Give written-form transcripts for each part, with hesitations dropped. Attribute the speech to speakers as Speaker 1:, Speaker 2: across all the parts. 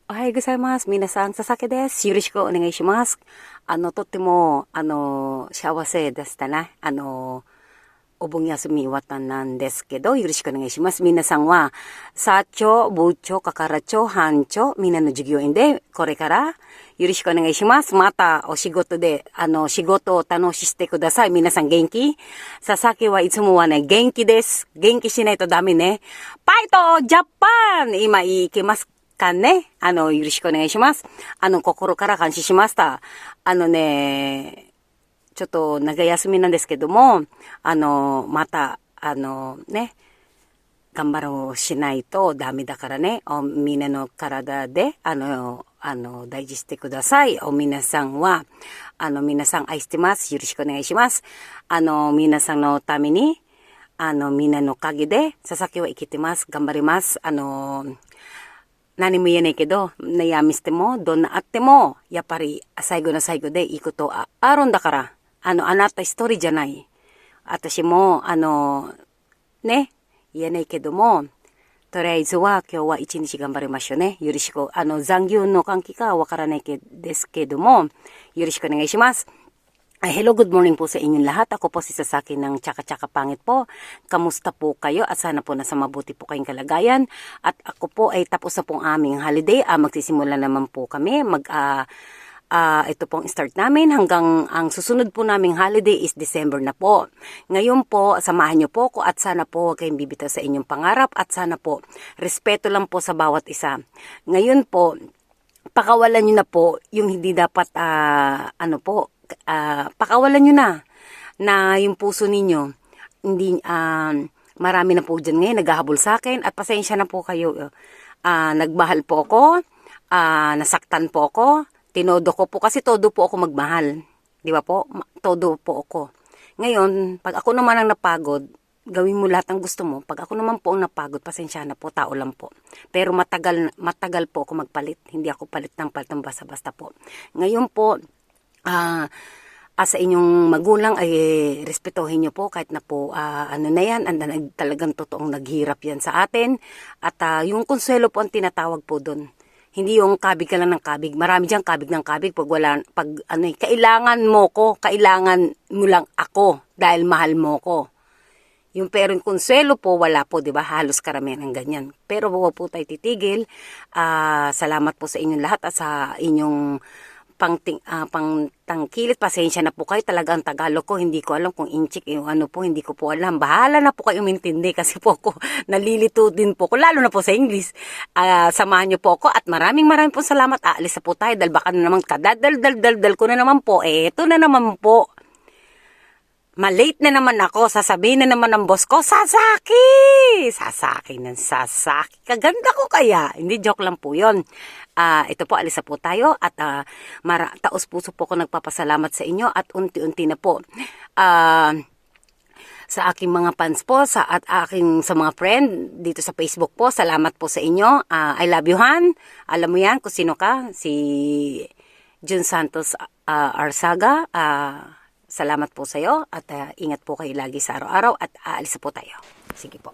Speaker 1: おはようございます。皆さん、佐々木です。よろしくお願いします。とっても、幸せでしたね。お盆休み終わったんですけど、よろしくお願いします。皆さんは、社長、部長、係長、班長、みんなの授業員で、これから、よろしくお願いします。また、お仕事で、仕事を楽ししてください。皆さん元気？佐々木はいつもはね、元気です。元気しないとダメね。ファイトジャパン今行けますかね？よろしくお願いします。心から感謝しました。ちょっと長休みなんですけども、また、頑張ろうしないとダメだからね。みんなの体で、大事してください。皆さんは、皆さん愛してます。よろしくお願いします。皆さんのために、みんなのおかげで、佐々木は生きてます。頑張ります。何も言えないけど、悩みしても、どんなあっても、やっぱり最後の最後でいいことあるんだから、あなた一人じゃない。私も、言えないけども、とりあえずは今日は一日頑張りましょうね。よろしく。残業の関係かわからないですけども、よろしくお願いします。Hello, good morning po sa inyong lahat. Ako po si Sasaki ng Tsaka-Tsaka Pangit po. Kamusta po kayo? At sana po nasa mabuti po kayong kalagayan. At ako po ay tapos na pong aming holiday. Magsisimula naman po kami. Ito pong start namin hanggang ang susunod po naming holiday is December na po. Ngayon po, samahan niyo po ko at sana po huwag kayong bibitaw sa inyong pangarap at sana po respeto lang po sa bawat isa. Ngayon po, pakawalan niyo na po yung hindi dapat pakawalan nyo na yung puso ninyo. Hindi, marami na po dyan ngayon naghahabol sa akin at pasensya na po kayo. Nagmahal po ako, nasaktan po ako, tinodo ko po kasi todo po ako magmahal. Di ba po? Todo po ako. Ngayon, pag ako naman ang napagod, gawin mo lahat ng gusto mo. Pag ako naman po ang napagod, pasensya na po, tao lang po. Pero matagal po ako magpalit. Hindi ako palit ng basta-basta po. Ngayon po, sa inyong magulang ay respetuhin nyo po kahit na po na yan, talagang totoong naghirap yan sa atin at yung konsuelo po ang tinatawag po doon. Hindi yung kabig ka lang ng kabig. Marami diyang kabig ng kabig kailangan mo ko, kailangan mo lang ako dahil mahal mo ko. Yung pero yung konsuelo po, wala po, di ba? Halos karamihan ng ganyan. Pero huwag po tayo titigil. Salamat po sa inyong lahat at sa inyong pangtangkilit. Pasensya na po kayo. Talagang Tagalog ko, hindi ko alam kung inchik, yung po, hindi ko po alam. Bahala na po kayo umintindi kasi po ako nalilito din po ko, lalo na po sa English. Samahan niyo po ako at maraming po salamat. Aalis na po tayo dahil baka na naman kadadal ko na naman po. Ito na naman po. Malate na naman ako, sasabihin na naman ng boss ko, Sasaki! Sasaki ng Sasaki. Kaganda ko kaya. Hindi, joke lang po yun. Ito po, alis na po tayo at taos puso po ko nagpapasalamat sa inyo at unti-unti na po. Sa aking mga fans po, sa mga friend dito sa Facebook po, salamat po sa inyo. I love you, Han. Alam mo yan kung sino ka, si Jun Santos Arsaga. Salamat po sa iyo at ingat po kayo lagi sa araw-araw at aalis po tayo. Sige po.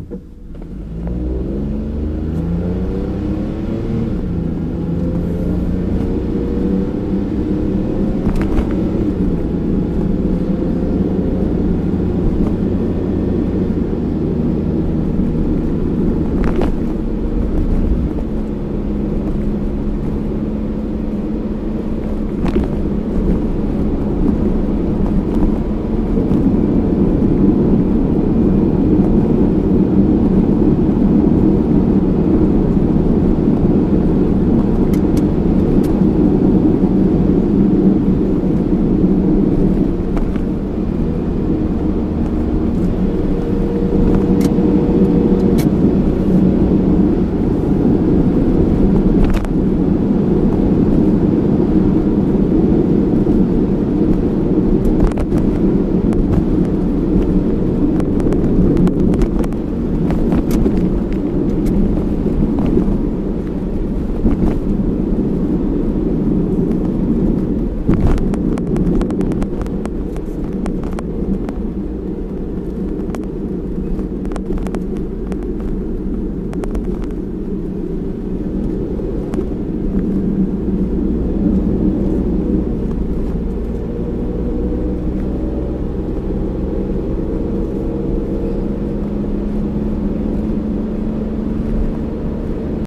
Speaker 1: す。